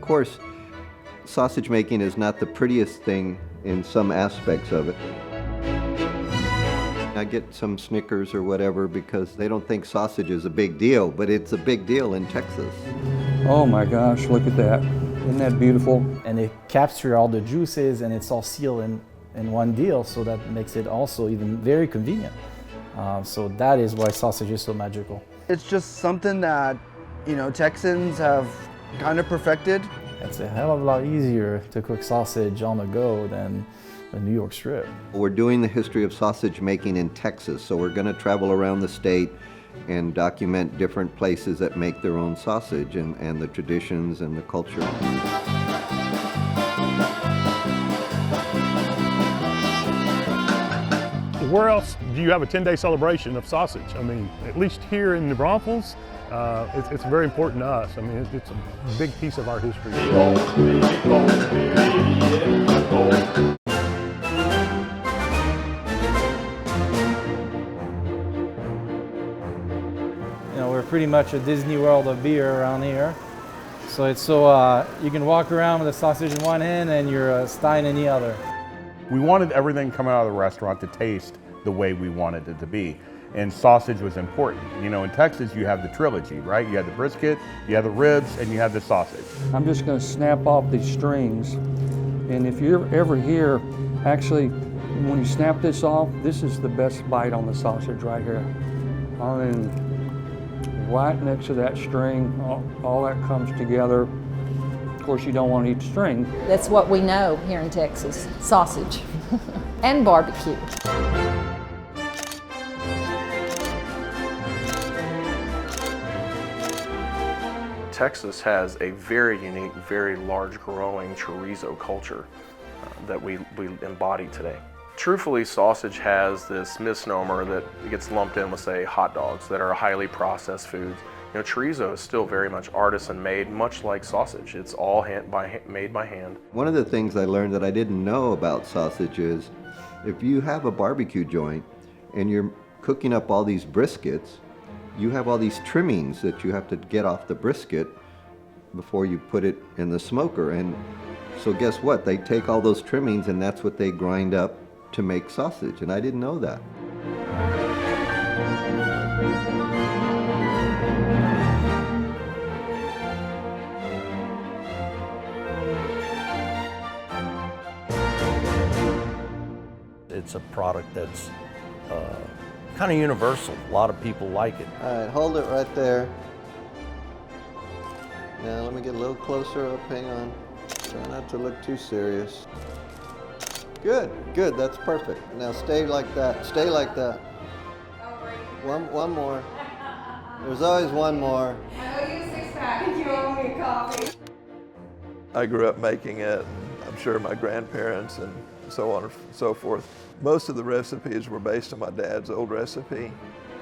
course, sausage making is not the prettiest thing in some aspects of it. I get some snickers or whatever because they don't think sausage is a big deal, but it's a big deal in Texas. Oh my gosh, look at that. Isn't that beautiful? And it captures all the juices and it's all sealed in one deal, so that makes it also even very convenient. So that is why sausage is so magical. It's just something that, you know, Texans have kind of perfected. It's a hell of a lot easier to cook sausage on the go than the New York strip. We're doing the history of sausage making in Texas, so we're going to travel around the state and document different places that make their own sausage and the traditions and the culture. Where else do you have a 10-day celebration of sausage? I mean, at least here in New Braunfels, it's very important to us. I mean, it's a big piece of our history. You know, we're pretty much a Disney World of beer around here. So it's you can walk around with a sausage in one hand and your Stein in the other. We wanted everything coming out of the restaurant to taste the way we wanted it to be. And sausage was important. You know, in Texas, you have the trilogy, right? You have the brisket, you have the ribs, and you have the sausage. I'm just going to snap off these strings. And if you're ever here, actually, when you snap this off, this is the best bite on the sausage right here. I mean, right next to that string, all that comes together. Of course, you don't want to eat the string. That's what we know here in Texas, sausage and barbecue. Texas has a very unique, very large growing chorizo culture that we embody today. Truthfully, sausage has this misnomer that gets lumped in with, say, hot dogs that are highly processed foods. You know, chorizo is still very much artisan made, much like sausage. It's all made by hand. One of the things I learned that I didn't know about sausage is if you have a barbecue joint and you're cooking up all these briskets, you have all these trimmings that you have to get off the brisket before you put it in the smoker. And so guess what? They take all those trimmings and that's what they grind up to make sausage. And I didn't know that. It's a product that's kind of universal. A lot of people like it. All right, hold it right there. Now let me get a little closer up, hang on. Try not to look too serious. Good, good, that's perfect. Now stay like that, stay like that. One more. There's always one more. I owe you a six-pack if you owe me a coffee. I grew up making it, I'm sure my grandparents and so on and so forth. Most of the recipes were based on my dad's old recipe,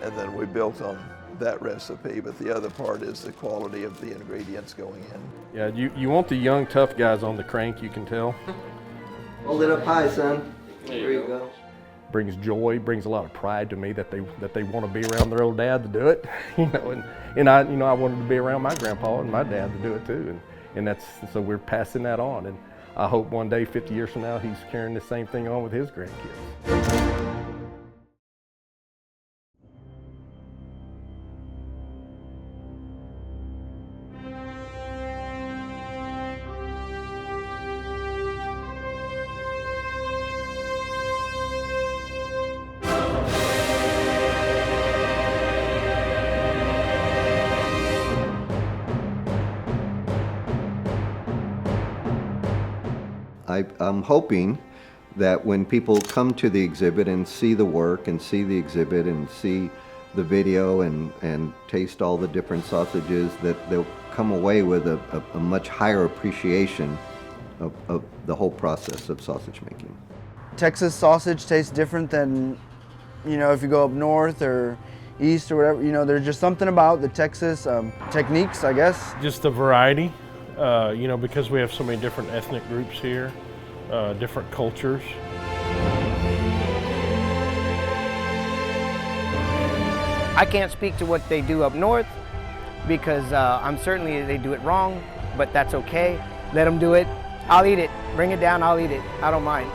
and then we built on that recipe, but the other part is the quality of the ingredients going in. Yeah, you want the young, tough guys on the crank, you can tell. Hold it up high, son. There you go. Brings joy, brings a lot of pride to me that they want to be around their old dad to do it. You know, and I wanted to be around my grandpa and my dad to do it too, and so we're passing that on. And I hope one day, 50 years from now, he's carrying the same thing on with his grandkids. I'm hoping that when people come to the exhibit and see the work and see the exhibit and see the video and taste all the different sausages, that they'll come away with a much higher appreciation of the whole process of sausage making. Texas sausage tastes different than, you know, if you go up north or east or whatever. You know, there's just something about the Texas techniques, I guess. Just the variety, you know, because we have so many different ethnic groups here, different cultures. I can't speak to what they do up north because I'm certainly they do it wrong, but that's okay. Let them do it. I'll eat it. Bring it down, I'll eat it. I don't mind.